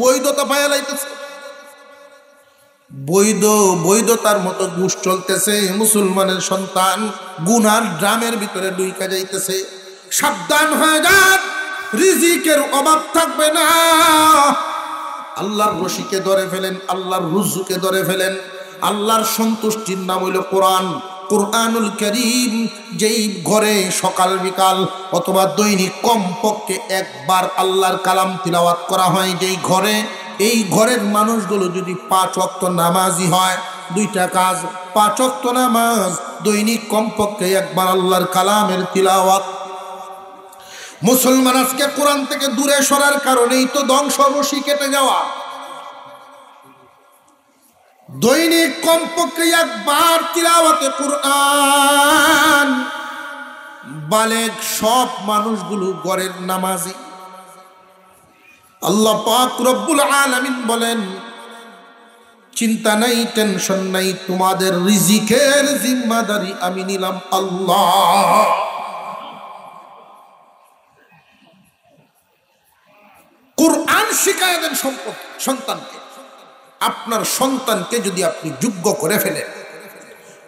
বৈধতা পায়া লাইতেছে, বৈধতার মতো ঘুষ চলতেছে। মুসলমানের সন্তান গুনার ড্রামের ভিতরে ডুইকা যাইতেছে। সাবধান হয়ে যান, রিজিকের অভাব থাকবে না। আল্লাহর রশিকে ধরে ফেলেন, আল্লাহর রুজুকে ধরে ফেলেন। আল্লাহর সন্তুষ্টির নাম হইল কোরআন, কোরআনুল কারীম। যেই ঘরে সকাল বিকাল অথবা দৈনিক কমপক্ষে একবার আল্লাহর কালাম তিলাওয়াত করা হয়, যেই ঘরে, এই ঘরের মানুষগুলো যদি 5 ওয়াক্ত নামাজি হয়, 2টা কাজ: 5 ওয়াক্ত নামাজ, দৈনিক কমপক্ষে একবার আল্লাহর কালামের তিলাওয়াত। মুসলমান আজকে কোরআন থেকে দূরে সরার কারণেই তো ধ্বংস, রশি কেটে যাওয়া। দৈনিক কমপক্ষে একবার তিলাওয়াতে কোরআন। বালেগ সব মানুষগুলো ঘরের নামাজি। আল্লাহ পাক রব্বুল আলামিন বলেন, চিন্তা নাই, টেনশন নাই, তোমাদের রিজিকের জিম্মাদারি আমি নিলাম আল্লাহ। কোরআন শিখায় দেন সন্তানকে। আপনার সন্তানকে যদি আপনি যোগ্য করে ফেলেন,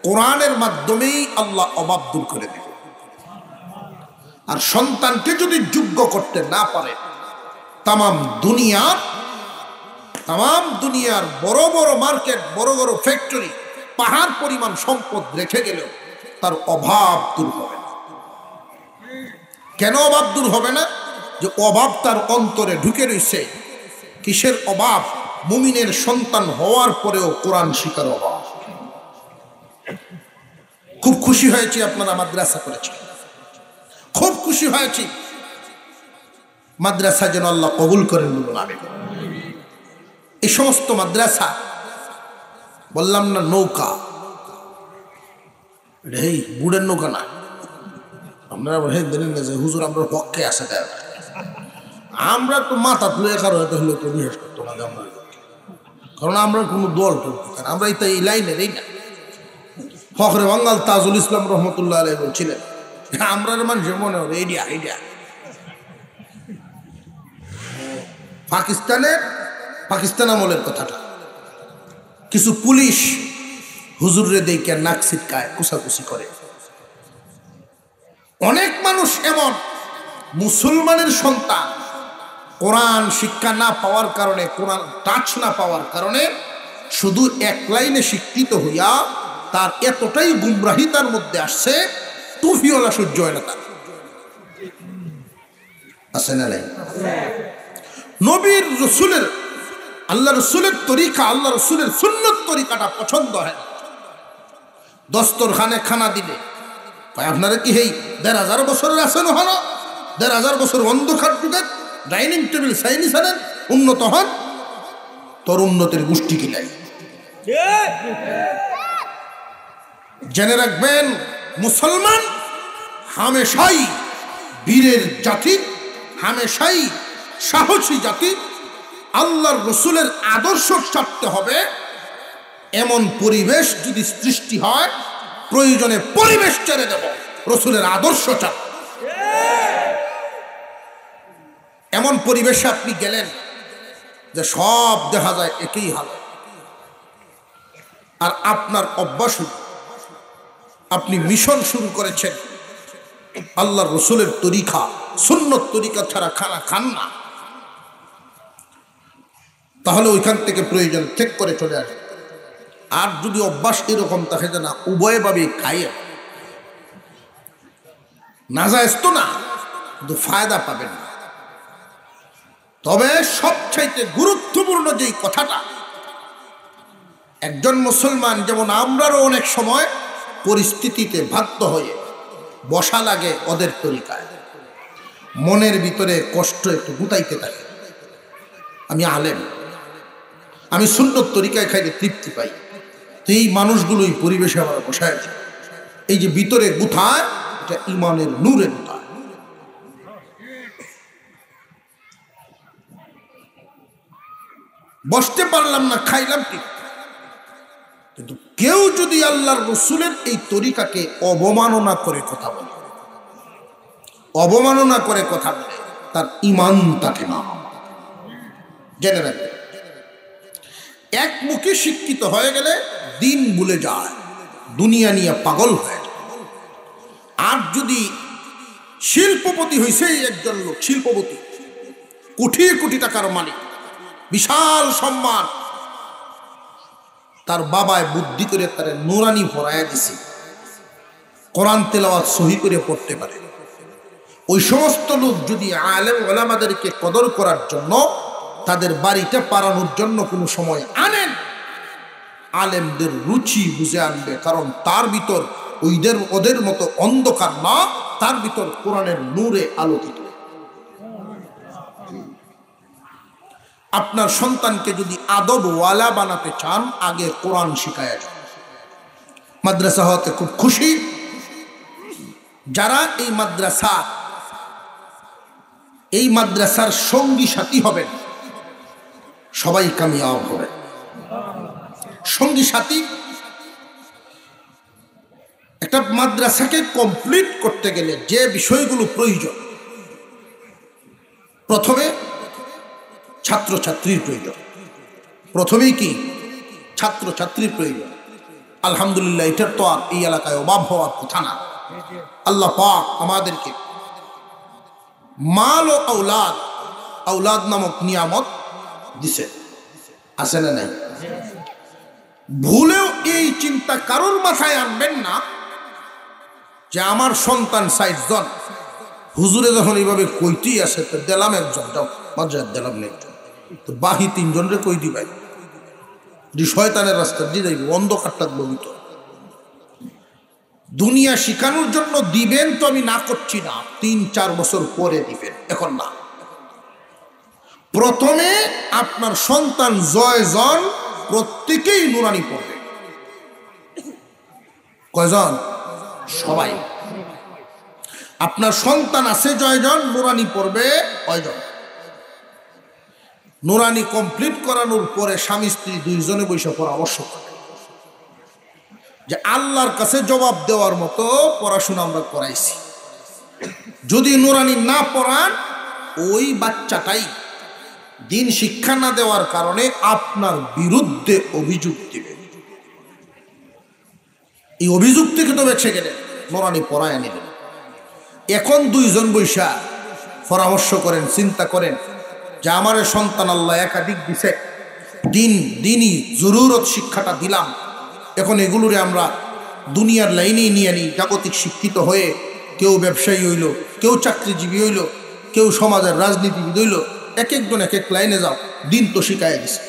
কোরআনের মাধ্যমেই আল্লাহ অভাব দূর করে দেবেন। আর সন্তানকে যদি যোগ্য করতে না পারে, তামাম দুনিয়ার বড় বড় মার্কেট, বড় বড় ফ্যাক্টরি, পাহাড় পরিমাণ সম্পদ রেখে গেলেও তার অভাব দূর হবে না। কেন অভাব দূর হবে না? যে অভাব তার অন্তরে ঢুকে রয়েছে। কিসের অভাব? মুমিনের সন্তান হওয়ার পরেও কোরআন শিখার অভাব। খুব খুশি হয়েছি আপনারা মাদ্রাসা করেছেন, খুব খুশি হয়েছি। মাদ্রাসা যেন আল্লাহ কবুল করেন, বলুন আমিন। এই সমস্ত মাদ্রাসা, বললাম না নৌকা, এই বুড়ের নৌকা না। আপনারা দেখেন না যে হুজুর আমরা পক্ষে আসে, আমরা তো মাথা তুলে একার হয়তো হলে তো বিশ্বাস করতো না আমরা, কারণ আমরা কোনো দল করতে, আমরা এই লাইনের এই না। ফখরে বাঙ্গাল তাজুল ইসলাম রহমতুল্লাহ আলাইহি বলছিলেন, আমরা মানুষের মনে হবে এইডিয়া পাকিস্তান আমলের কথাটা। কিছু পুলিশ হুজুরে দেখে নাক ছিটকায়, কুসাকুসি করে। অনেক মানুষ এমন মুসলমানের সন্তান, কোরআন শিক্ষা না পাওয়ার কারণে, কোরআন টাচ না পাওয়ার কারণে, শুধু এক লাইনে শিক্ষিত হইয়া তার এতটাই গুমরাহিতার মধ্যে আসছে, টুফিওয়ালা সহ্য হয় না তার। আছে না নাই? নবীর রসুলের, আল্লাহ রসুলের তরিকা, আল্লাহ রসুলের সুন্নত তরিকাটা পছন্দ হয় না। দস্তরখানে খানা দিলে আপনারা কি এই 1500 বছরের আছেন, হলো 1500 বছর অন্ধকার যুগের ডাইনিং টেবিল চাইনিজ আনেন, উন্নত হন, তোর উন্নতির গোষ্ঠী কিলাই। জেনে রাখবেন, মুসলমান হামেশাই বীরের জাতি, হামেশাই সাহসী জাতি। আল্লাহর রসুলের আদর্শ ছাড়তে হবে। এমন পরিবেশ যদি সৃষ্টি হয়, প্রয়োজনে পরিবেশ ছেড়ে দেব, রসুলের আদর্শ চাপ। এমন পরিবেশে আপনি গেলেন যে সব দেখা যায় একই হাল, আর আপনার অভ্যাস, আপনি মিশন শুরু করেছেন আল্লাহর রসুলের তরিকা, সুন্নত তরিকা ছাড়া খানা খান না, তাহলে ওইখান থেকে প্রয়োজন চেক করে চলে আসবে। আর যদি অভ্যাস এরকম থাকে যে না, উভয়ভাবে খাইয়ে না যায় তো না, কিন্তু ফায়দা পাবেন না। তবে সবচাইতে গুরুত্বপূর্ণ যেই কথাটা, একজন মুসলমান, যেমন আমরারও অনেক সময় পরিস্থিতিতে বাধ্য হয়ে বসা লাগে ওদের তরিকায়, মনের ভিতরে কষ্ট একটু গুতাইতে থাকে। আমি আলেম, আমি সুন্নত তরিকায় খাইলে তৃপ্তি পাই, তো এই মানুষগুলোই পরিবেশে আমরা বসায় আছে। এই যে ভিতরে গুথায়, এটা ইমানের নূরে গুথায়। বসতে পারলাম না, খাইলাম ঠিক, কিন্তু কেউ যদি আল্লাহর রসুলের এই তরিকাকে অবমাননা করে কথা বলে, অবমাননা করে কথা বলে, তার ইমান থাকে না। জেনে রাখবেন, একমুখী শিক্ষিত হয়ে গেলে দিন ভুলে যায়, দুনিয়া নিয়ে পাগল হয়ে যায়। আর যদি শিল্পপতি হয়েছে একজন লোক, শিল্পপতি, কোটি কোটি টাকার মালিক, বিশাল সম্মান, তার বাবায় বুদ্ধি করে তার নুরানি পড়াইয়া দিছে, কোরআন তেলাওয়াত সহি করে পড়তে পারে। ওই সমস্ত লোক যদি আলেম ওলামাদেরকে কদর করার জন্য তাদের বাড়িতে পারানোর জন্য কোনো সময় আনেন, আলেমদের রুচি বুঝে আনবে, কারণ তার ভিতর ওদের মতো অন্ধকার না, তার ভিতর কোরআনের নূরে আলোকিত। আপনার সন্তানকে যদি আদবওয়ালা বানাতে চান, আগে কোরআন শিখায়া যান। মাদ্রাসা হতে খুব খুশি যারা এই মাদ্রাসার সঙ্গী সাথী হবেন, সবাই কামিয়াব হবে। সঙ্গী সাথী, একটা মাদ্রাসাকে কমপ্লিট করতে গেলে যে বিষয়গুলো প্রয়োজন, প্রথমে ছাত্রছাত্রীর প্রয়োজন। প্রথমেই কি? ছাত্রছাত্রীর প্রয়োজন। আলহামদুলিল্লাহ, এটার তো আর এই এলাকায় অভাব হওয়ার কথা না। আল্লাহ পাক আমাদেরকে মাল ও আওলাদ নামক নিয়ামত দিছে, আছে না নাই? ভুলেও এই চিন্তা কারোর মাথায় আনবেন না যে আমার সন্তান 60 জন, হুজুরে যখন এইভাবে কইতেই আছে তো দিলাম একজন, যাও মজার দিলাম একজন, তো বাহি 3 জনরে কই দিবাই, যে শয়তানের রাস্তা দিয়ে যাইব, অন্ধকারটা বলিত। দুনিয়া শিখানোর জন্য দিবেন তো আমি না করছি না, 3-4 বছর পরে দিবেন, এখন না। প্রথমে আপনার সন্তান জয়জন প্রত্যেকেই নুরানি পড়বে। কয়জন? সবাই। আপনার সন্তান আছে জয়জন, নুরানি পড়বে কয়জন? নুরানি কমপ্লিট করানোর পরে স্বামী স্ত্রী 2 জনে বসে পরামর্শ করে যে আল্লাহর কাছে জবাব দেওয়ার মতো পড়াশোনা আমরা করাইছি, যদি নুরানি না পড়ান ওই বাচ্চাটাই দিন শিক্ষা না দেওয়ার কারণে আপনার বিরুদ্ধে অভিযোগ দিবে। এই অভিযোগ থেকে তো বেঁচে গেলেন, নুরানি পড়ায় নিলেন। এখন 2 জন বৈশা পরামর্শ করেন, চিন্তা করেন যে আমার সন্তান আল্লাহ একাধিক দিছে, দিনই জরুরত শিক্ষাটা দিলাম, এখন এগুলোরে আমরা দুনিয়ার লাইনেই নিয়ে নিই, জাগতিক শিক্ষিত হয়ে কেউ ব্যবসায়ী হইল, কেউ চাকরিজীবী হইল, কেউ সমাজের রাজনীতিবিদ হইল, এক একজন এক এক লাইনে যাও, দিন তো শিখায় দিছে।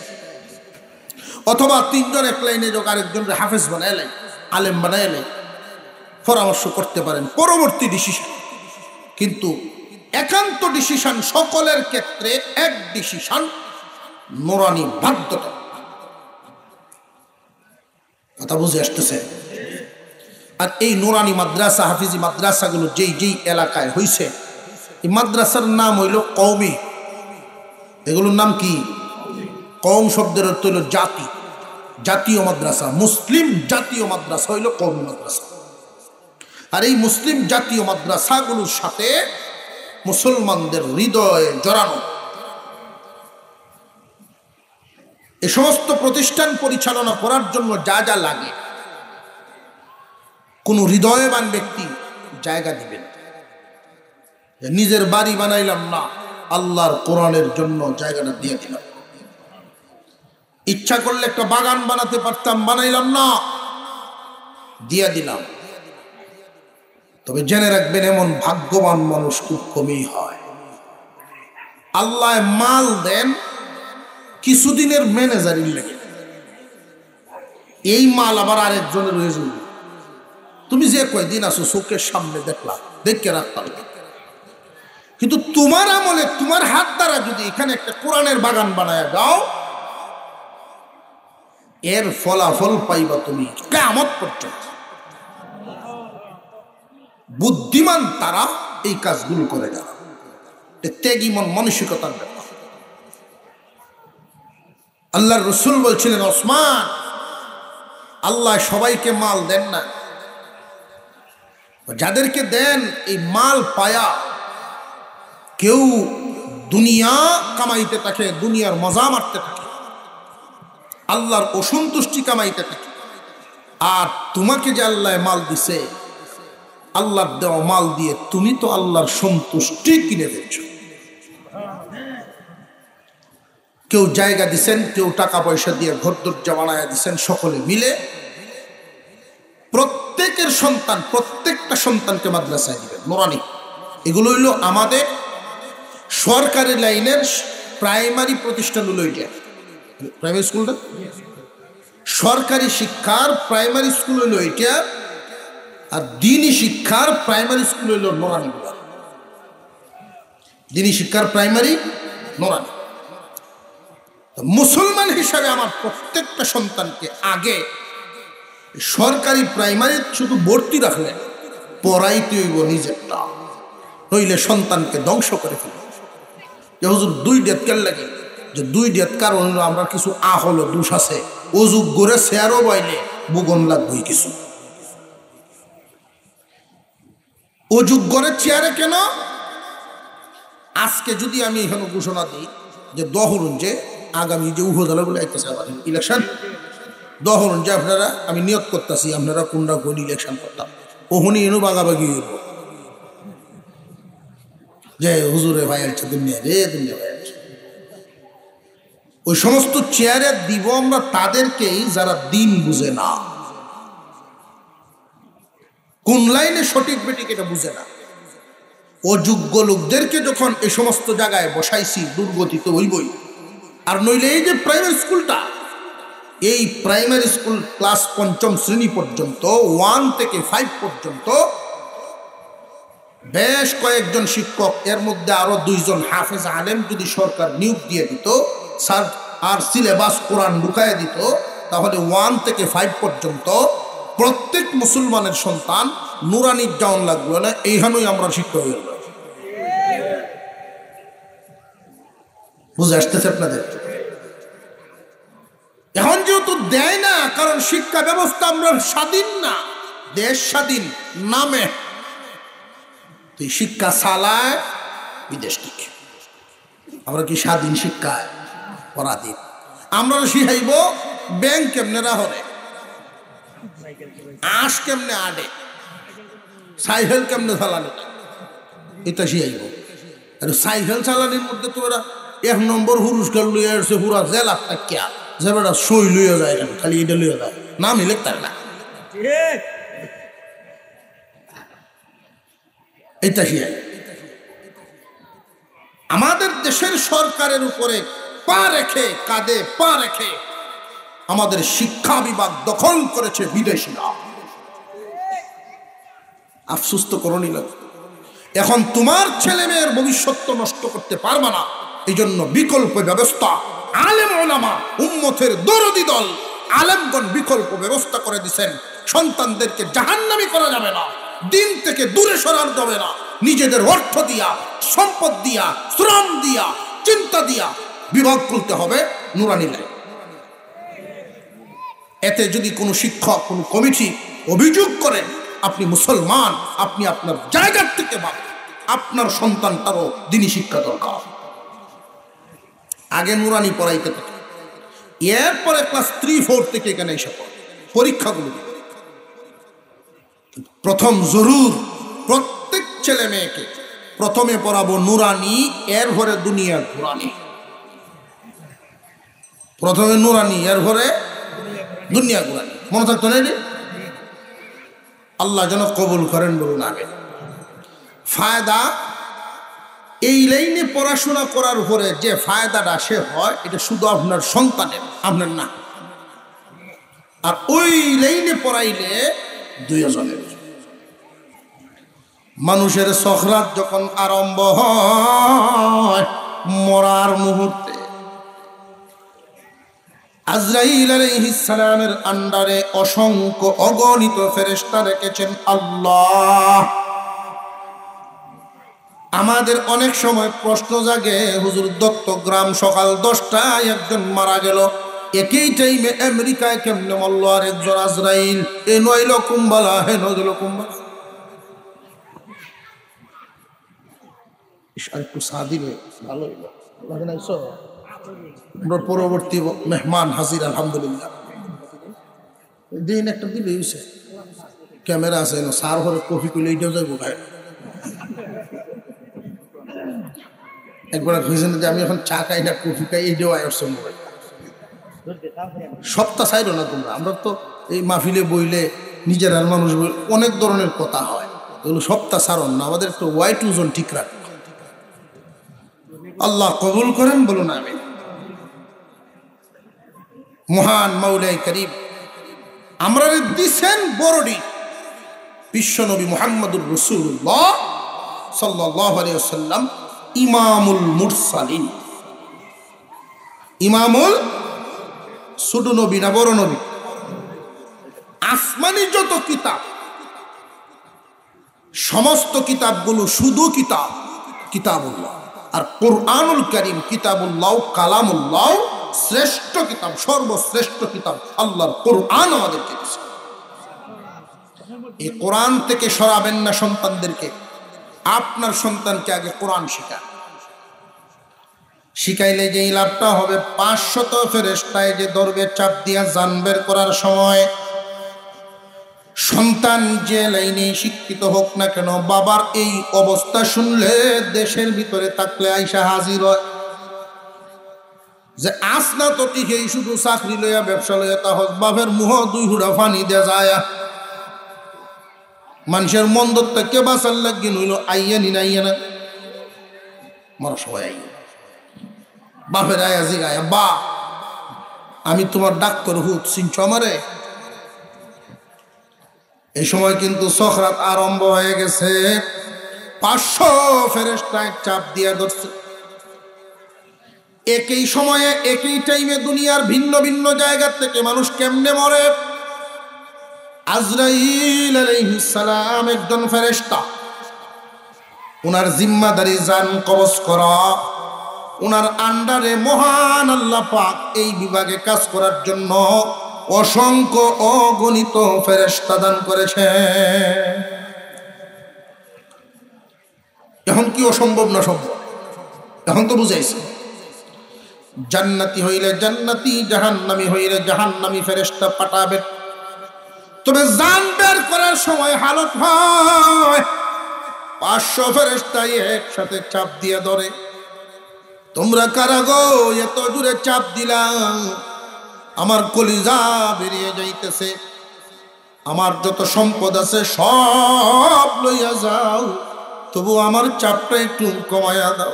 অথবা 3 জন এক লাইনে যাও, আরেকজনকে হাফেজ বানায় লাই, আলেম বানায় লাই, পরামর্শ করতে পারেন, পরবর্তী ডিসিশন। কিন্তু একান্ত ডিসিশন সকলের ক্ষেত্রে এক ডিসিশন, নুরানি বাধ্যতা। কথা বুঝে আসতেছে? আর এই নুরানি মাদ্রাসা, হাফিজি মাদ্রাসাগুলো যেই এলাকায় হয়েছে, এই মাদ্রাসার নাম হইল কওমি। এগুলোর নাম কি? কওম শব্দের অর্থ হইল জাতি, জাতীয় মাদ্রাসা। মুসলিম জাতীয় মাদ্রাসা হইল কওমি মাদ্রাসা। আর এই মুসলিম জাতীয় মাদ্রাসাগুলোর সাথে মুসলমানদের হৃদয়ে জড়ানো এ সমস্ত প্রতিষ্ঠান পরিচালনা করার জন্য যা যা লাগে, কোন হৃদয়বান ব্যক্তি জায়গা দিবেন। নিজের বাড়ি বানাইলাম না, আল্লাহর কোরআনের জন্য জায়গাটা দিয়ে দিলাম। ইচ্ছা করলে একটা বাগান বানাতে পারতাম, বানাইলাম না, দিয়ে দিলাম। তবে জেনে রাখবেন, এমন ভাগ্যবান মানুষ খুব কমই হয়। আল্লাহ মাল দেন কিছুদিনের ম্যানেজারির লেগে, এই মাল আবার আরেকজনের হয়ে যাবে। তুমি যে কয়দিন আসো চোখের সামনে দেখলাম, দেখে রাখতাম, কিন্তু তোমার আমলে তোমার হাত দ্বারা যদি এখানে একটা কোরআনের বাগান বানায় দাও, এর ফলাফল পাইবা তুমি কিয়ামত পর্যন্ত। বুদ্ধিমান তারা এই কাজগুলো করে যারা, ত্যাগী মন মানসিকতার ব্যাপার। আল্লাহর রাসূল বলছিলেন, ওসমান, আল্লাহ সবাইকে মাল দেন না, যাদেরকে দেন এই মাল পায়া কেউ দুনিয়া কামাইতে থাকে, দুনিয়ার মজা মারতে থাকে, আল্লাহর অসন্তুষ্টি কামাইতে থাকে। আর তোমাকে যে আল্লাহ মাল দিছে, আল্লাহর দেওয়া মাল দিয়ে তুমি তো আল্লাহর সন্তুষ্টি কিনে দিচ্ছ। কেউ জায়গা দিছেন, কেউ টাকা পয়সা দিয়ে ঘর দরজা বানায় দিছেন, সকলে মিলে প্রত্যেকের সন্তান, প্রত্যেকটা সন্তানকে মাদ্রাসায় দিবেন নুরানি। এগুলো হইল আমাদের সরকারি লাইনের প্রাইমারি প্রতিষ্ঠান, হলো এটা প্রাইমারি স্কুলটা, সরকারি শিক্ষার প্রাইমারি স্কুল হইল এটা, আর দ্বীনি শিক্ষার প্রাইমারি স্কুল হইল নুরানিগুলা। দ্বীনি শিক্ষার প্রাইমারি নুরানি। মুসলমান হিসাবে আমার প্রত্যেকটা সন্তানকে আগে সরকারি প্রাইমারি শুধু ভর্তি রাখলেন, পড়াইতে হইব নিজেরটা, নইলে সন্তানকে ধ্বংস করে ফেলবে। যে হুজুর 2 ডেট কেন লাগে, যে 2 ডেট কারণ আমরা কিছু হলো দোষ আছে, অযুগ করে শেয়ারও বাইলে বুগন লাগবেই কিছু। অযুগ করে চেয়ারে কেন? আজকে যদি আমি এখানে ঘোষণা দিই যে ধরুন যে আগামী যে উপজেলাগুলো আইতেছে আবার ইলেকশন, ধরুন যে আপনারা, আমি নিয়োগ করতেছি আপনারা কোনটা কোন ইলেকশন করতাম, ওখানে এনে বাগাবাগি হইব যে হুজুরে ভাই আছে, দুনিয়া রে দুনিয়া ভাই আছে। ওই সমস্ত চেয়ারে দিব আমরা তাদেরকেই যারা দিন বুঝে না, কোন লাইনে সঠিক বেঠিক এটা বুঝে না। অযোগ্য লোকদেরকে যখন এই সমস্ত জায়গায় বসাইছি, দুর্গতি তো হইবই। আর নইলে এই যে প্রাইমারি স্কুলটা, এই প্রাইমারি স্কুল ক্লাস 5ম শ্রেণী পর্যন্ত, 1 থেকে 5 পর্যন্ত বেশ কয়েকজন শিক্ষক, এর মধ্যে আরো 2 জন হাফেজ আলেম যদি সরকার নিয়োগ দিয়ে দিত, স্যার আর সিলেবাস কোরআন ঢুকায় দিত, তাহলে 1 থেকে 5 পর্যন্ত প্রত্যেক মুসলমানের সন্তান নুরানির যাওয়ান লাগবে না। এইখানেই আমরা শিক্ষা হয়ে গেল। বুঝে আসতেছে আপনাদের? এখন যেহেতু দেয় না, কারণ শিক্ষা ব্যবস্থা আমরা স্বাধীন না, দেশ স্বাধীন নামে, তো শিক্ষা চালায় বিদেশ থেকে। আমরা কি স্বাধীন শিক্ষায় পরাধীন? আমরা শিখাইব ব্যাংক কেমনে রাহরে, আঁশ কেমনে আডে, সাইকেল কেমনে চালানো, এটা শিখাইব। আর সাইকেল চালানির মধ্যে তোমরা 1 নম্বর পুরস্কার লইয়া আসছে পুরা জেলা টাকিয়া, যে বেটা সই লইয়া যায়, খালি এটা লইয়া যায়, নাম ইলেক্টার না, এটা শিখাই। আমাদের দেশের সরকারের উপরে পা রেখে, কাঁধে পা রেখে আমাদের শিক্ষা বিভাগ দখল করেছে বিদেশিরা। আফসোস তো করণই লাগে। এখন তোমার ছেলে মেয়ের ভবিষ্যৎ তো নষ্ট করতে পারবে না, এই জন্য বিকল্প ব্যবস্থা, আলেম ওলামা উম্মতের দরদি দল আলেমগণ বিকল্প ব্যবস্থা করে দিচ্ছেন। সন্তানদেরকে জাহান্নামী করা যাবে না, দিন থেকে দূরে সরানো যাবে না। নিজেদের অর্থ দিয়া, সম্পদ দিয়া, শ্রম দিয়া, চিন্তা দিয়া বিভাগ করতে হবে নুরানি লাইন। এতে যদি কোনো শিক্ষক, কোনো কমিটি অভিযোগ করেন আপনি মুসলমান, আপনি আপনার জায়গার থেকে ভাবেন আপনার সন্তানটারও দ্বীনি শিক্ষা দরকার। আগে নুরানি পড়াইতে থাকে, এরপরে ক্লাস 3-4 থেকে এখানে এসে পড়ে পরীক্ষাগুলো দিবে। প্রথম জরুর প্রত্যেক ছেলে মেয়েকে প্রথমে পড়াবো নুরানি, এর ঘরে দুনিয়া ঘুরানি। প্রথমে নুরানি, এর ঘরে দুনিয়া ঘুরানি। মনে থাকতো না? আল্লাহ যেন কবুল করেন, বলুন আমিন। ফায়দা, এই লাইনে পড়াশোনা করার উপরে যে ফায়দাটা সে হয়, এটা শুধু আপনার সন্তানের, আপনার না। আর ওই লাইনে পড়াইলে 2 জনের। মানুষের সখরাত যখন আরম্ভ হয় মরার মুহূর্তে, আজরাইল আলাইহিস সালামের আন্ডারে অসংখ্য অগণিত ফেরেশতা রেখেছেন আল্লাহ। আমাদের অনেক সময় প্রশ্ন জাগে, হুজুর দত্তগ্রাম সকাল 10টায় একজন মারা গেল, একই টাইমে আমেরিকায় কেমনে মরল আর একজন আজরাইল? এ নইল কুম্বালা, হে নইল কুম্বালা। আর একটু চা দিলে ভালো হইল। আমরা পরবর্তী মেহমান হাজির আলহামদুলিল্লাহ। দিন একটা দিলে হইছে, ক্যামেরা আছে সার ঘরে কফি করলে এইটাও যাইব ভাই। একবার হয়েছেন যে আমি এখন চা খাই না কফি খাই, এইটাও আয়স মোবাইল সপ্তাহ চাইলো না তোমরা। আমরা তো এই মাহফিলে বইলে নিজের আর মানুষ বই অনেক ধরনের কথা হয়, এগুলো সপ্তাহ সারণ না, আমাদের একটু ওয়াইট ওজন ঠিক রাখ। আল্লাহ কবুল করেন বলুন আমি। মহান মাওলাই করিম আমরা দিছেন বড়ডি বিশ্বনবী মুহাম্মদুর রাসূলুল্লাহ সাল্লাল্লাহু আলাইহি ওয়াসাল্লাম ইমামুল মুরসালিন। ইমামুল ছোট নবী না বড় নবী? আসমানি যত কিতাব সমস্ত কিতাবগুলো শুধু কিতাব, কিতাবুল্লাহ। আর কোরআনুল কারীম কিতাবুল্লাহ কালামুল্লাহ, শ্রেষ্ঠ কিতাব, সর্বশ্রেষ্ঠ কিতাব আল্লাহর কোরআন আমাদেরকে দিয়েছে। এই কোরআন থেকে সরাবেন না সন্তানদেরকে। আপনার সন্তানকে আগে কোরআন শেখান। শিখাইলে যেই লাভটা হবে, 500 ফেরেশতায় যে ধরবে চাপ দিয়া জান বের করার সময়, সন্তান যে লাইনে শিক্ষিত হোক না কেন, বাবার এই অবস্থা শুনলে দেশের ভিতরে থাকলে আইসা হাজির হয় যে আসনা তো ঠিকই শুধু চাকরি লইয়া ব্যবসা লইয়া তাহস বাপের মুহ 2 হুড়া ফানি দে যায়। মানুষের মন দত্তা কে বাঁচার লাগিয়ে নইল আইয়া নি না আইয়া না মারা সবাই আইয়া বাপের আয়া জিগায়, বা আমি তোমার ডাক্তার হুত চিনছ আমারে? এই সময় কিন্তু সখরাত আরম্ভ হয়ে গেছে। 500 ফেরেশতায় চাপ দিয়া ধরছে। একই সময়ে একই টাইমে দুনিয়ার ভিন্ন ভিন্ন জায়গা থেকে মানুষ কেমনে মরে। আজরাইল আলাইহিস সালাম একজন ফেরেশতা, উনার জিম্মাদারি জান কবজ করা। উনার আন্ডারে মহান আল্লাহ পাক এই বিভাগে কাজ করার জন্য অসংখ্য অগণিত ফেরেশতা দান করেছে। এখন কি অসম্ভব না সম্ভব? এখন তো বুঝাইছে। জান্নাতি হইলে জান্নাতি, জাহান্নামী হইলে জাহান্নামী ফেরেশতা পাঠাবে। তবে জান বের করার সময় হালত হয় 500 ফেরেশতাই একসাথে চাপ দিয়ে ধরে। তোমরা কারা গো এত জোরে চাপ দিলাম, আমার কলিজা বেরিয়ে যাইতেছে, আমার যত সম্পদ আছে সব লইয়া যাও, তবু আমার চাপটা একটু কমাইয়া দাও।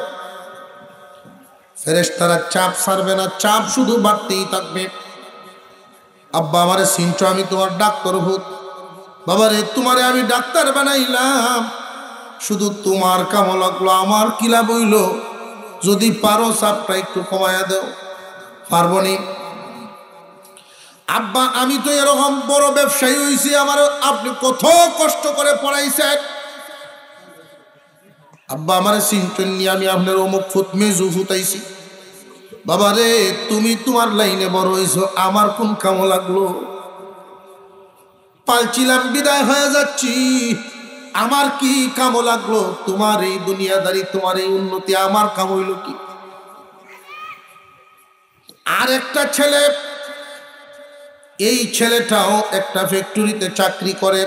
ফেরেশতারা চাপ ছাড়বে না, চাপ শুধু বাড়তেই থাকবে। আব্বা আমারে চিনছ, আমি তোমার ডাক্তার ভূত। বাবারে তোমারে আমি ডাক্তার বানাইলাম, শুধু তোমার কামো লাগলো, আমার কি লাভ হইল? যদি পারো চাপটা একটু কমাইয়া দাও। পারবো নি? আব্বা আমি তো এরকম বড় ব্যবসায়ী হয়েছি, আমার আপনি কত কষ্ট করে পড়াইছেন। আব্বা আমার চিন্তন নিয়ে আমি আপনার অমুক ফুট মেজু ফুটাইছি। বাবা রে তুমি তোমার লাইনে বড় হয়েছ, আমার কোন কামো লাগলো? পালছিলাম বিদায় হয়ে যাচ্ছি, আমার কি কামো লাগলো? তোমার এই দুনিয়াদারি, তোমার এই উন্নতি আমার কাম হইল কি? আর একটা ছেলে, এই ছেলেটাও একটা ফ্যাক্টরিতে চাকরি করে,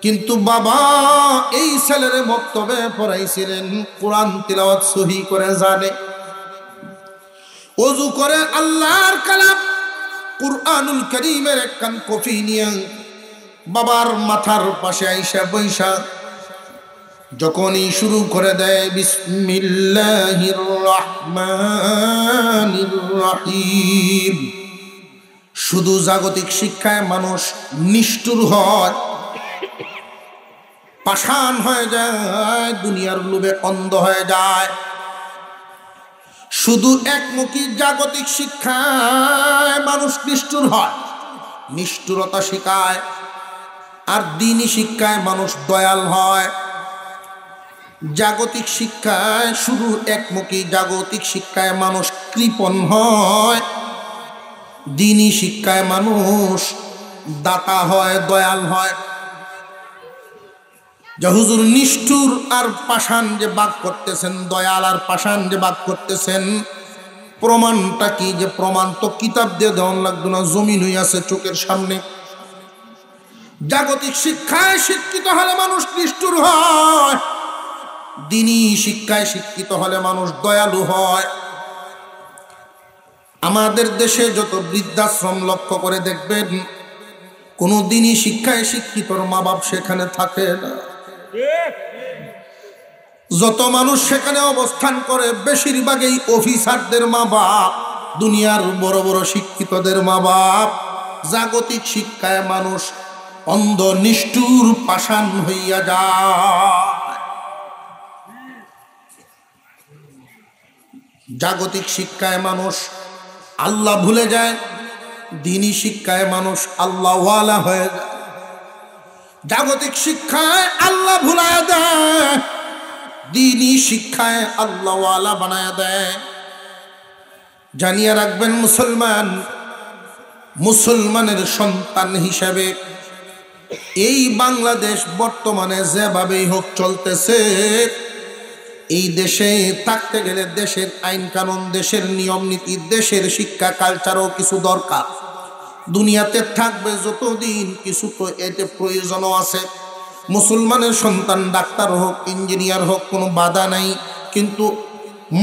কিন্তু বাবা এই ছেলের মক্তবে পড়াইছিলেন, কোরআন তিলাওয়াত সহি করে জানে, ওযু করে আল্লাহর কালাম কুরআনুল কারীমের একখান কপি নিয়ে বাবার মাথার পাশে আইসা বৈশা যখনই শুরু করে দেয় বিসমিল্লাহির রহমানির রহিম, শুধু জাগতিক শিক্ষায় মানুষ নিষ্ঠুর হয়, পাষাণ হয়ে যায়, দুনিয়ার লোভে অন্ধ হয়ে যায়। শুধু একমুখী জাগতিক শিক্ষায় মানুষ নিষ্ঠুর হয়, নিষ্ঠুরতা শিখায়। আর দ্বীনি শিক্ষায় মানুষ দয়াল হয়। জাগতিক শিক্ষায় শুধু একমুখী জাগতিক শিক্ষায় মানুষ কৃপণ হয়, দ্বীনি শিক্ষায় মানুষ দাতা হয়, দয়াল হয়। যে হুজুর নিষ্ঠুর আর পাষাণ যে বাক করতেছেন, দয়াল আর পাষাণ যে বাক করতেছেন, প্রমাণটা কি? যে প্রমাণ তো কিতাব দিয়ে দেওয়ান লাগতো না, জমিন হয়ে আছে চোখের সামনে। জাগতিক শিক্ষায় শিক্ষিত হলে মানুষ নিষ্ঠুর হয়, দিনী শিক্ষায় শিক্ষিত হলে মানুষ দয়ালু হয়। আমাদের দেশে যত বৃদ্ধাশ্রম লক্ষ্য করে দেখবেন, কোন দিনী শিক্ষায় শিক্ষিতর মা বাপ সেখানে থাকে না। যত মানুষ সেখানে অবস্থান করে বেশিরভাগই অফিসারদের মা বাপ, দুনিয়ার বড় বড় শিক্ষিতদের মা বাপ। জাগতিক শিক্ষায় মানুষ অন্ধ নিষ্ঠুর পাষাণ হইয়া যায়। জাগতিক শিক্ষায় মানুষ আল্লাহ ভুলে যায়, দিনী শিক্ষায় মানুষ আল্লাহওয়ালা হয়ে যায়। জাগতিক শিক্ষায় আল্লাহ ভুলায় দেয়, দিনী শিক্ষায় আল্লাহওয়ালা বানায় দেয়। জানিয়ে রাখবেন মুসলমানের সন্তান হিসেবে এই বাংলাদেশ বর্তমানে যেভাবেই হোক চলতেছে, এই দেশে থাকতে গেলে দেশের আইন কানুন, দেশের নিয়ম নীতি, দেশের শিক্ষা কালচারও কিছু দরকার। দুনিয়াতে থাকবে যতদিন কিছু তো এতে প্রয়োজনও আছে। মুসলমানের সন্তান ডাক্তার হোক, ইঞ্জিনিয়ার হোক, কোনো বাধা নাই, কিন্তু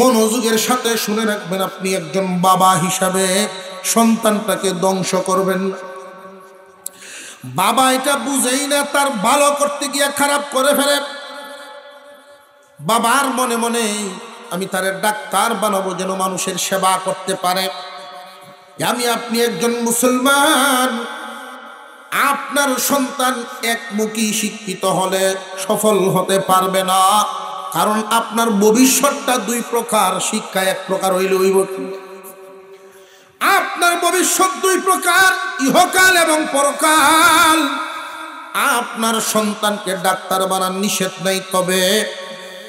মনোযোগের সাথে শুনে রাখবেন, আপনি একজন বাবা হিসাবে সন্তানটাকে ধ্বংস করবেন না। বাবা এটা বুঝেই না, তার ভালো করতে গিয়ে খারাপ করে ফেলে। বাবার মনে মনে আমি তারে ডাক্তার বানাবো যেন মানুষের সেবা করতে পারে। আমি আপনি একজন মুসলমান, আপনার সন্তান একমুখী শিক্ষিত হলে সফল হতে পারবে না, কারণ আপনার ভবিষ্যৎটা দুই প্রকার, শিক্ষা এক প্রকার হইলে হইব। আপনার ভবিষ্যৎ দুই প্রকার, ইহকাল এবং পরকাল। আপনার সন্তানকে ডাক্তার বানান নিষেধ নাই, তবে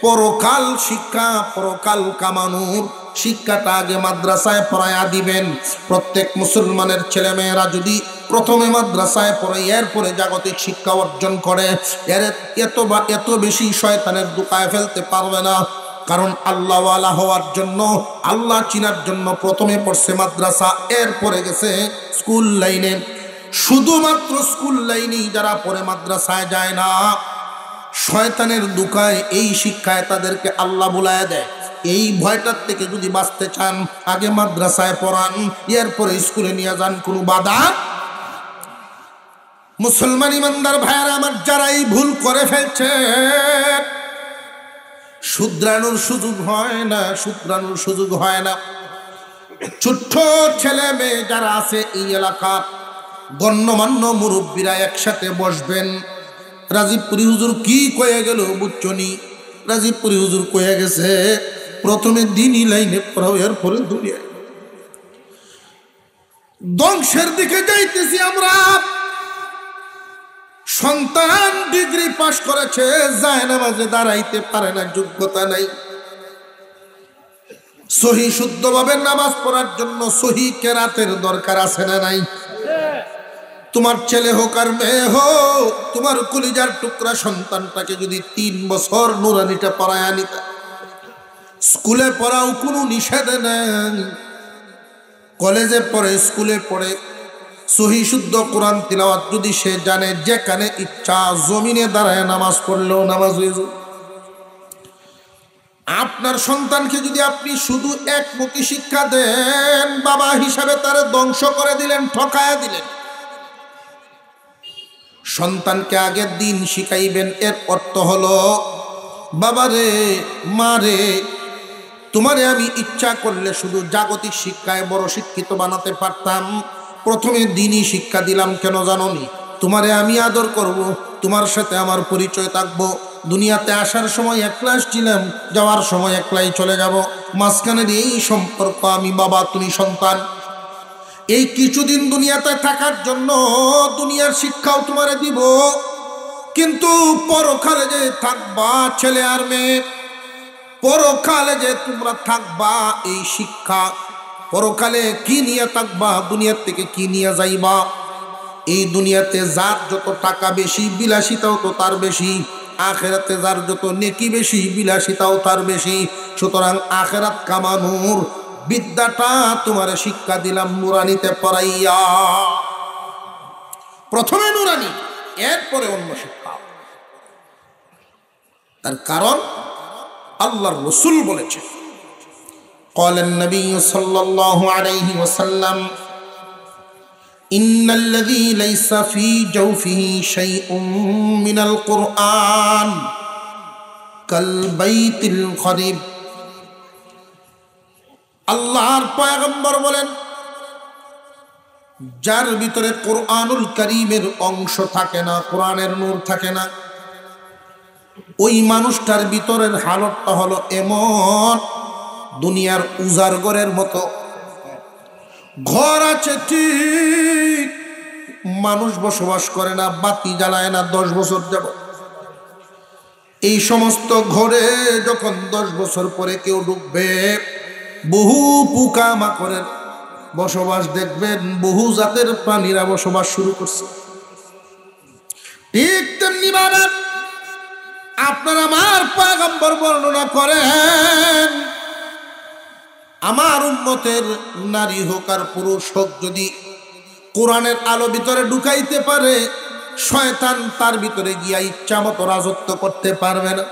পরকাল শিক্ষা, পরকাল কামানোর শিক্ষাটা আগে মাদ্রাসায় পড়ায়া দিবেন। প্রত্যেক মুসলমানের ছেলেমেয়েরা যদি প্রথমে মাদ্রাসায় পড়ে এরপরে জাগতিক শিক্ষা অর্জন করে, এত বেশি শয়তানের দুকায় ফেলতে পারবে না। কারণ আল্লাহওয়ালা হওয়ার জন্য, আল্লাহ চিনার জন্য প্রথমে পড়ছে মাদ্রাসা, এরপরে গেছে স্কুল লাইনে। শুধুমাত্র স্কুল লাইনেই যারা পড়ে মাদ্রাসায় যায় না, শয়তানের দুকায় এই শিক্ষায় তাদেরকে আল্লাহ বুলায় দেয়। এই ভয়টার থেকে যদি বাঁচতে চান, আগে মাদ্রাসায় পড়ান, এরপরে স্কুলে নিয়ে যান, কোনো বাধা। মুসলমান ইমানদার ভাইয়েরা আমার, যারা এই ভুল করে ফেলছে, শুধরানোর সুযোগ হয় না, শুধরানোর সুযোগ হয় না। ছোট্ট ছেলে মেয়ে যারা আছে এই এলাকার গণ্যমান্য মুরব্বীরা একসাথে বসবেন। রাজীবপুরি হুজুর কি কয়ে গেল বুঝছনি? রাজীবপুরি হুজুর কয়ে গেছে, প্রথমে দিনই লাইনে পড়াও, এরপরে দুনিয়ায়। ধ্বংসের দিকে যাইতেছি আমরা। সন্তান ডিগ্রি পাশ করেছে, যায় নামাজে দাঁড়াইতে পারে না, যোগ্যতা নাই। সহি শুদ্ধভাবে নামাজ পড়ার জন্য সহি কেরাতের দরকার আছে না নাই? তোমার ছেলে হোক আর মেয়ে হোক, তোমার কলিজার টুকরা সন্তানটাকে যদি 3 বছর নুরানিটা পড়ায় আনিতা, স্কুলে পড়াও কোনো নিষেধ নেই, কলেজে পড়ে, স্কুলে পড়ে, সহি শুদ্ধ কোরআন তিলাওয়াত যদি সে জানে, যেখানে ইচ্ছা জমিনে দাঁড়ায় নামাজ পড়লেও নামাজ হয়ে যাবে। আপনার সন্তানকে যদি আপনি শুধু একমুখী শিক্ষা দেন, বাবা হিসাবে তারে ধ্বংস করে দিলেন, ঠকায়া দিলেন। সন্তানকে আগের দিন শিখাইবেন। এর অর্থ হলো, বাবা রে, মা রে, তোমারে আমি ইচ্ছা করলে শুধু জাগতিক শিক্ষায় বড় শিক্ষিত বানাতে পারতাম। প্রথমে দিনই শিক্ষা দিলাম কেন জানোনি? তোমারে আমি আদর করব, তোমার সাথে আমার পরিচয় থাকবো। দুনিয়াতে আসার সময় একলাই ছিলাম, যাওয়ার সময় একলাই চলে যাব। মাঝখানের এই সম্পর্ক, আমি বাবা তুমি সন্তান। এই কিছুদিন দুনিয়াতে থাকার জন্য দুনিয়ার শিক্ষাও তোমারে দিব, কিন্তু পরকালে যে থাকবা ছেলে আর মেয়ে, পরকালে যে তোমরা থাকবা এই শিক্ষা, পরকালে কি নিয়ে থাকবা, দুনিয়ার থেকে কি নিয়ে যাইবা। এই দুনিয়াতে যার যত টাকা বেশি, বিলাসিতাও তো তার বেশি। আখেরাতে যার যত নেকি বেশি বিলাসিতাও তার বেশি। সুতরাং আখেরাত কামানোর বিদ্যাটা তোমার শিক্ষা দিলাম নুরানিতে পড়াইয়া। প্রথমে নুরানি, এরপরে অন্য শিক্ষা। তার কারণ আল্লাহর রাসূল বলেছেন, قال النبي صلى الله عليه وسلم إن الذي ليس في جوفه شيء من القرآن كالبيت الخريب। আল্লাহর পয়গম্বর বলেন, যার ভিতরে কোরআনুল কারীমের অংশ থাকে না, কোরআনের নূর থাকে না, ওই মানুষটার ভিতরের হালতটা হলো এমন দুনিয়ার উজার ঘরের মতো। ঘর আছে ঠিক, মানুষ বসবাস করে না, বাতি জ্বালায় না 10 বছর যাব। এই সমস্ত ঘরে যখন 10 বছর পরে কেউ ঢুকবে, বহু পোকা মাকড়ের বসবাস দেখবেন, বহু জাতের প্রাণীরা বসবাস শুরু করছে। ঠিক তেমনি ভাবে আপনার আমার পয়গম্বর বর্ণনা করেন, আমার উম্মতের নারী হোক আর পুরুষ হোক, যদি কোরআনের আলো ভিতরে ঢুকাইতে পারে, শয়তান তার ভিতরে গিয়া ইচ্ছা মতো রাজত্ব করতে পারবে না।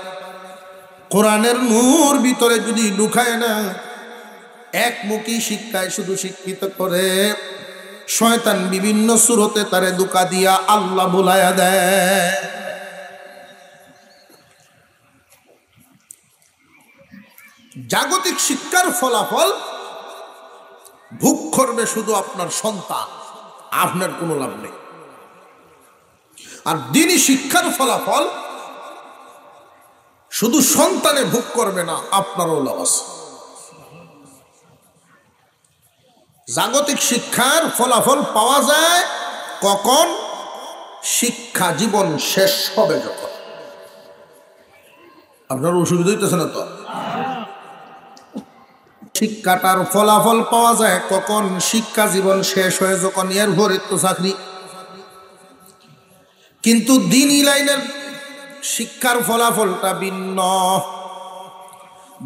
কোরআনের নূর ভিতরে যদি ঢুকায় না, একমুখী শিক্ষায় শুধু শিক্ষিত করে, শয়তান বিভিন্ন সুরতে তারে ধোঁকা দিয়া আল্লাহ ভুলাইয়া দেয়। জাগতিক শিক্ষার ফলাফল ভোগ করবে শুধু আপনার সন্তান, আপনার কোনো লাভ নেই। আর দ্বীনি শিক্ষার ফলাফল শুধু সন্তানে ভোগ করবে না, আপনারও লাভ আছে। জাগতিক শিক্ষার ফলাফল পাওয়া যায় কখন? শিক্ষা জীবন শেষ হবে যখন। আপনার অসুবিধা হইতেছে না তো? শিক্ষাটার ফলাফল পাওয়া যায় কখন? শিক্ষা জীবন শেষ হয়ে যখন, এর ভরে তো চাকরি। কিন্তু দ্বীনি লাইনের শিক্ষার ফলাফলটা ভিন্ন।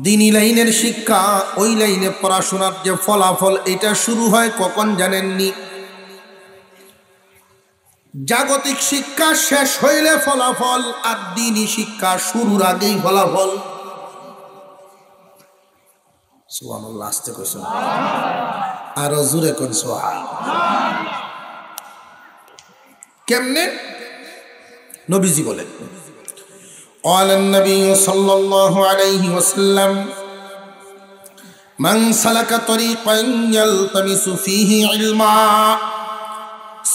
দ্বীনি লাইনের শিক্ষা, ওই লাইনে পড়াশোনার যে ফলাফল, এটা শুরু হয় কখন জানেননি? জাগতিক শিক্ষা শেষ হইলে ফলাফল, আর দ্বীনি শিক্ষা শুরুর আগেই ফলাফল। সুবহানাল্লাহ, আস্তে কইছো, আরো জোরে কোন সুবহান। কেমনে? নবীজি বলেন, قال النبي صلى الله عليه وسلم من سلك طريقا يلتمس فيه علما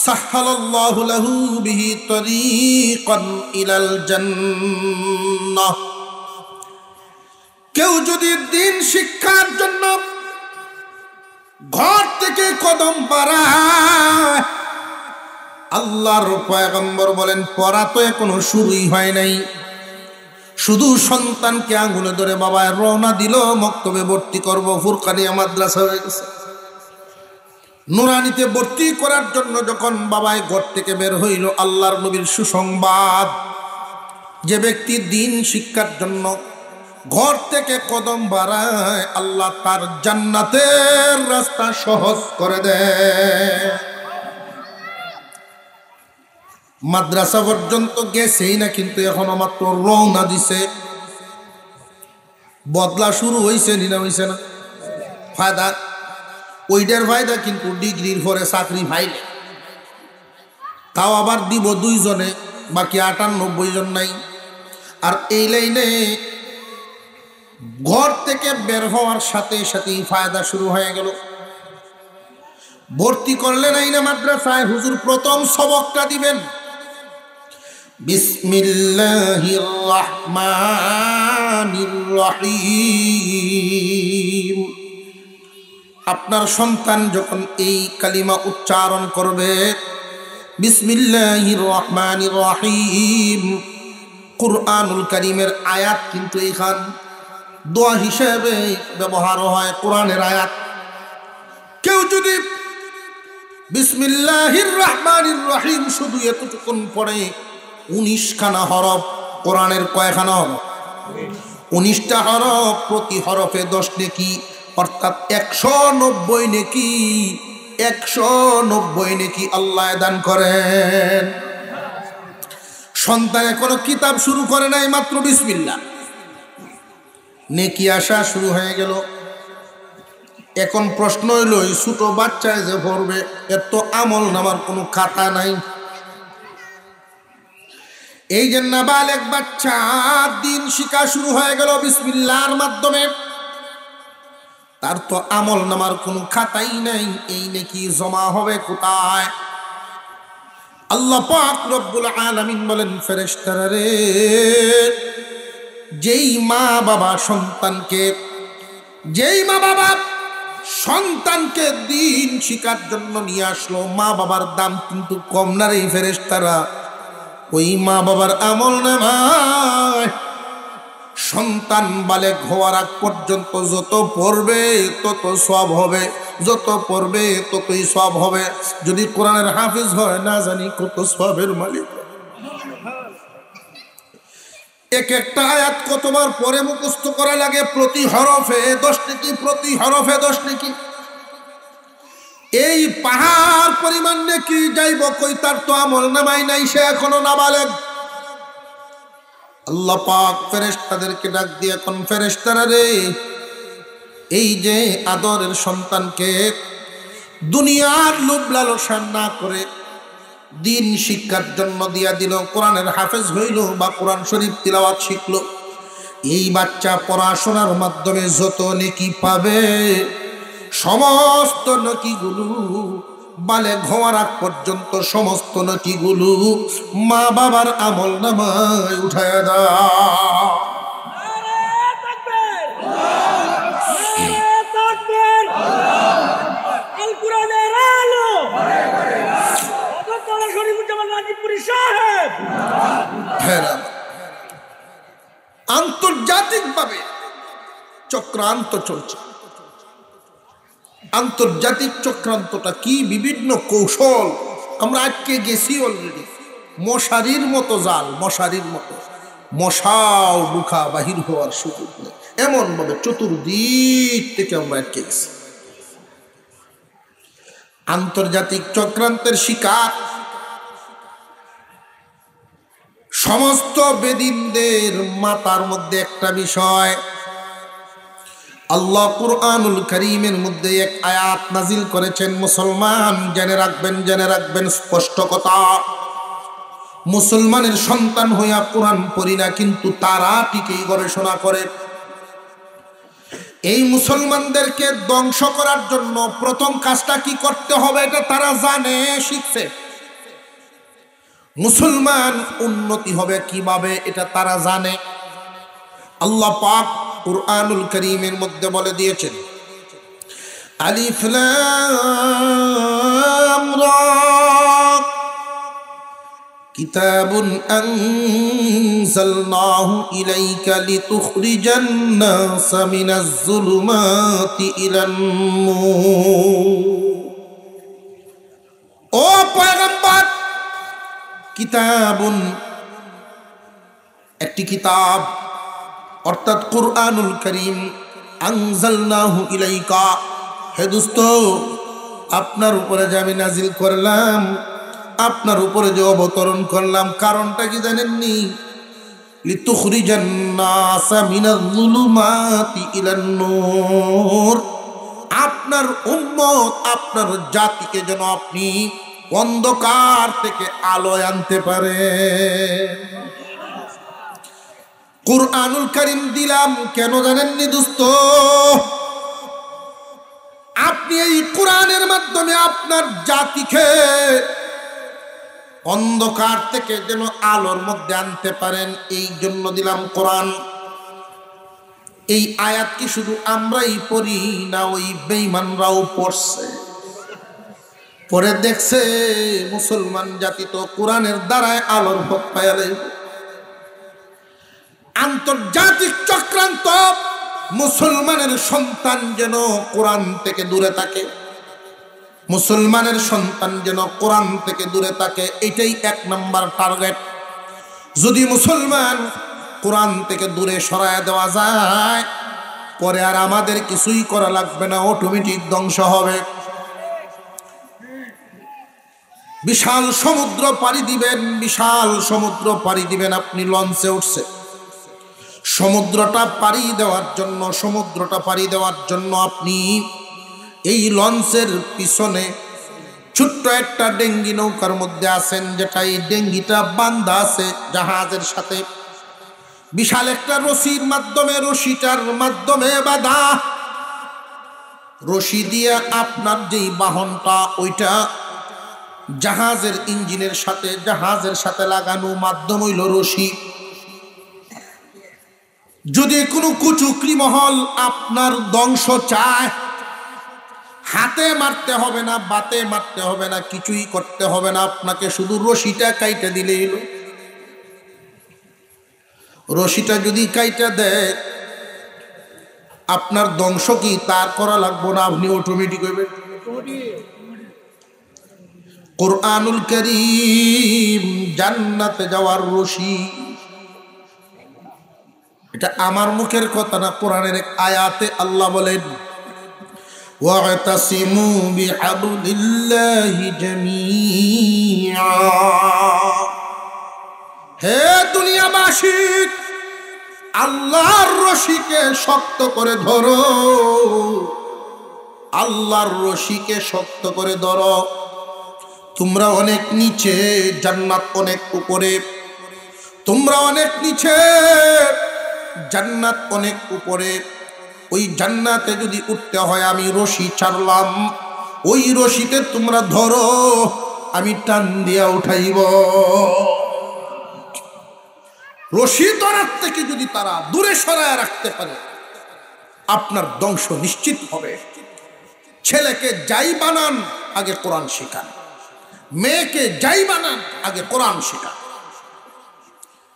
سهل الله له به طريقا إلى الجنة। কেউ যদি দ্বীন শিক্ষার জন্য ঘর থেকে কদম বাড়ায়, আল্লাহর পয়গম্বর বলেন, পড়া তো এখনো শুরুই হয় নাই, শুধু সন্তানকে আঙ্গুলে ধরে বাবা রওনা দিল, মক্তবে ভর্তি করব, ফুরকানিয়া মাদ্রাসা হয়ে গেছে। নুরানিতে ভর্তি করার জন্য যখন বাবায় ঘর থেকে বের হইল, আল্লাহর নবীর সুসংবাদ, যে ব্যক্তি দ্বীন শিক্ষার জন্য ঘর থেকে কদম বাড়ায়, আল্লাহ তার জান্নাতের রাস্তা সহজ করে দেয়। মাদ্রাসা পর্যন্ত গেছেই না, কিন্তু এখনো মাত্র রওনা দিছে। বদলা শুরু হয়েছে না হয়েছে না? ফায়দা ওইটার ফায়দা, কিন্তু ডিগ্রির পরে চাকরি পাইলে তাও আবার দিব 2 জনে, বাকি 98 জন নাই। আর এই লাইনে ঘর থেকে বের হওয়ার সাথে সাথেই ফায়দা শুরু হয়ে গেল। ভর্তি করলে নাই না মাদ্রাসায়, হুজুর প্রথম সবকটা দিবেন বিসমিল্লাহির রহমানির রহিম। আপনার সন্তান যখন এই কালিমা উচ্চারণ করবে, বিসমিল্লাহির রহমানির রহিম, কুরআনুল কারীমের আয়াত কিন্তু এখান দোয়া হিসেবে ব্যবহার হয়, কোরআনের আয়াত। কেউ যদি বিসমিল্লাহির রহমানির রহিম শুধু এতটুকুন পড়ে, 19 খানা হরফ কোরআনের কয়খানা হরফ? 19টা হরফ, প্রতি হরফে 10 নেকি, অর্থাৎ 190 নেকি। 190 নেকি আল্লাহ দান করেন। সন্তান এখনো কিতাব শুরু করে নাই, মাত্র বিসমিল্লাহ, নেকি আসা শুরু হয়ে গেল। এখন প্রশ্ন হইল, এই ছোট বাচ্চায় যে পড়বে, এর তো আমল নামার কোনো খাতা নাই। এই যে নাবালেগ বাচ্চা, দিন শিক্ষা শুরু হয়ে গেল বিসমিল্লাহর মাধ্যমে, তার তো আমল নামার কোনো খাতাই নাই। এই নেকি জমা হবে কোথায়? আল্লাহ পাক রব্বুল আলামিন বলেন, ফেরেশতারা রে, যেই মা বাবা সন্তানকে দিন শিক্ষার জন্য নিয়ে আসলো, মা বাবার দাম কিন্তু কম না রে ফেরেশতারা। ওই মা বাবার আমল নামায় সন্তান বালেগ হওয়ার আগ পর্যন্ত যত পড়বে তত সওয়াব হবে, যত পড়বে ততই সওয়াব হবে। যদি কোরআনের হাফেজ হয়, না জানি কত সওয়াবের মালিক। এক একটা আয়াত কতবার পরে মুখস্থ করা লাগে? প্রতি হরফে 10 নেকি, প্রতি হরফে 10 নেকি। এই পাহাড় পরিমাণ নেকি যাইব কই? তার তো আমল নামাই নাই, সে এখনো নাবালেগ। আল্লাহ পাক ফেরেশতাদেরকে ডাক দিয়ে, এখন ফেরেশতারা রে, এই যে আদরের সন্তানকে দুনিয়ার লোভ লালসা না করে দিন শিক্ষার জন্য দিয়া দিল, কোরআনের হাফেজ হইল বা কোরআন শরীফ তিলাওয়াত শিখলো, এই বাচ্চা পড়াশোনার মাধ্যমে যত নেকি পাবে, সমস্ত নেকিগুলো বালেগ হওয়ার আগ পর্যন্ত সমস্ত নেকিগুলো মা বাবার আমল নামায় উঠায় দাও। আন্তর্জাতিকভাবে চক্রান্ত চলছে। আন্তর্জাতিক চক্রান্তটা কি? বিভিন্ন কৌশল আমরা আজকে গেছি অলরেডি। মশারির মতো জাল, মশারির মতো, মশাও মুখা বাহির হওয়ার সুযোগ নেই, এমন ভাবে চতুর্দিক থেকে আমরা আটকে গেছি। আন্তর্জাতিক চক্রান্তের শিকার সমস্ত বেদিনদের মাথার মধ্যে একটা বিষয়। আল্লাহ কুরআনুল কারীমের মধ্যে এক আয়াত নাজিল করেছেন। মুসলমান জেনে রাখবেন, জেনে রাখবেন, স্পষ্ট কথা। মুসলমানের সন্তান হইয়া কোরআন পড়ি না, কিন্তু তারা ঠিকই গবেষণা করে। এই মুসলমানদেরকে ধ্বংস করার জন্য প্রথম কাজটা কি করতে হবে এটা তারা জানে, শিখছে। মুসলমান উন্নতি হবে কিভাবে এটা তারা জানে। আল্লাহ পাক কুরআনুল কারীমের মধ্যে বলে দিয়েছেন, আলিফ লাম রা, কিতাবুন আনজালনাহু ইলাইকা লিতুখরিজান নাসা মিনাজ যুলুমাতি ইলান নূর। ও পয়গম্বর, কিতাবুন একটি কিতাব, অর্থাৎ কুরআনুল কারীম, আনজালনাহু ইলাইকা, হে দোস্ত আপনার উপরে যে আমি নাজিল করলাম, আপনার উপরে যে অবতরণ করলাম, কারণটা কি জানেননি? লিতুখরিজান নাসা মিনাজ যুলুমাতি ইলান নূর, আপনার উম্মত, আপনার জাতিকে যেন আপনি অন্ধকার থেকে আলোয় আনতে পারে। কুরআনুল কারীম দিলাম কেন জানেননি দোস্ত? আপনি এই কোরআনের মাধ্যমে আপনার জাতিকে অন্ধকার থেকে যেন আলোর মধ্যে আনতে পারেন, এই জন্য দিলাম কোরআন। এই আয়াত কি শুধু আমরাই পড়ি না, ওই বেঈমানরাও পড়ছে, পরে দেখছে মুসলমান জাতি তো কোরআনের দ্বারায় আলোর পথ পাইলে। আন্তর্জাতিক চক্রান্ত, মুসলমানের সন্তান যেন কোরআন থেকে দূরে থাকে, মুসলমানের সন্তান যেন কোরআন থেকে দূরে থাকে, এটাই 1 নম্বর টার্গেট। যদি মুসলমান কোরআন থেকে দূরে সরায় দেওয়া যায়, পরে আর আমাদের কিছুই করা লাগবে না, অটোমেটিক ধ্বংস হবে। বিশাল সমুদ্র পাড়ি দিবেন, বিশাল সমুদ্র পাড়ি দিবেন, আপনি লঞ্চে উঠছে, সমুদ্রটা পাড়ি দেওয়ার জন্য আপনি এই লঞ্চের পিছনে ছোট্ট একটা ডেঙ্গি নৌকার মধ্যে আছেন, যেটা এই ডেঙ্গিটা বান্ধা আছে জাহাজের সাথে, বিশাল একটা রশির মাধ্যমে, রশিটার মাধ্যমে বাঁধা, রশি দিয়ে আপনার যেই বাহনটা ওইটা জাহাজের ইঞ্জিনের সাথে, জাহাজের সাথে লাগানো মাধ্যম হইল রশি। যদি কোনো কুচুকরি মহল আপনার ধ্বংস চায়, হাতে মারতে হবে না, বাতে মারতে হবে না, কিছুই করতে হবে না, আপনাকে শুধু রশিটা কাইটা দিলে এলো। রশিটা যদি কাইটা দেয়, আপনার ধ্বংস কি তার করা লাগবে না, আপনি অটোমেটিক হইবেন। কুরআনুল কারীম জান্নাতে যাওয়ার রশি, এটা আমার মুখের কথা না, কোরআনের এক আয়াতে আল্লাহ বলেন, ওয়াতাসিমু বিহাবলিল্লাহি জামিআ। হে দুনিয়াবাসী, আল্লাহর রশিকে শক্ত করে ধরো, আল্লাহর রশিকে শক্ত করে ধরো। তোমরা অনেক নিচে, জান্নাত অনেক উপরে, তোমরা অনেক নিচে, জান্নাত অনেক উপরে। ওই জান্নাতে যদি উঠতে হয়, আমি রশি ছাড়লাম, ওই রশিতে তোমরা ধরো, আমি টান দিয়া উঠাইব। রশি ধরার থেকে যদি তারা দূরে সরায় রাখতে পারে, আপনার ধ্বংস নিশ্চিত হবে। ছেলেকে যাই বানান, আগে কোরআন শেখান, মেয়েকে যাই বানান, আগে কোরআন শেখান।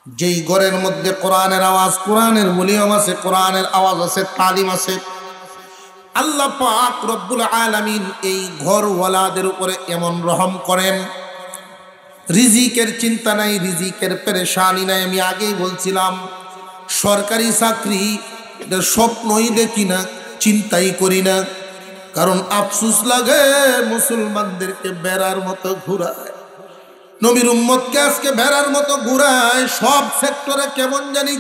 যেই ঘরের মধ্যে কোরআনের আওয়াজ, কোরআনের ভলিউম আছে, কোরআনের আওয়াজ আছে, তালিম আছে, আল্লাহ পাক রব্বুল আলামিন এই ঘরওয়ালাদের উপরে এমন রহম করেন, রিজিকের চিন্তা নাই, রিজিকের পেরেশানি নাই। আমি আগেই বলছিলাম, সরকারি চাকরি স্বপ্নই দেখি না, চিন্তাই করি না, কারণ আফসোস লাগে মুসলমানদেরকে বেড়ার মতো ঘুরায়, নবীর উম্মতকে আজকে ভেড়ার মতো ঘুরায়, সব সেক্টরে কেমন জানি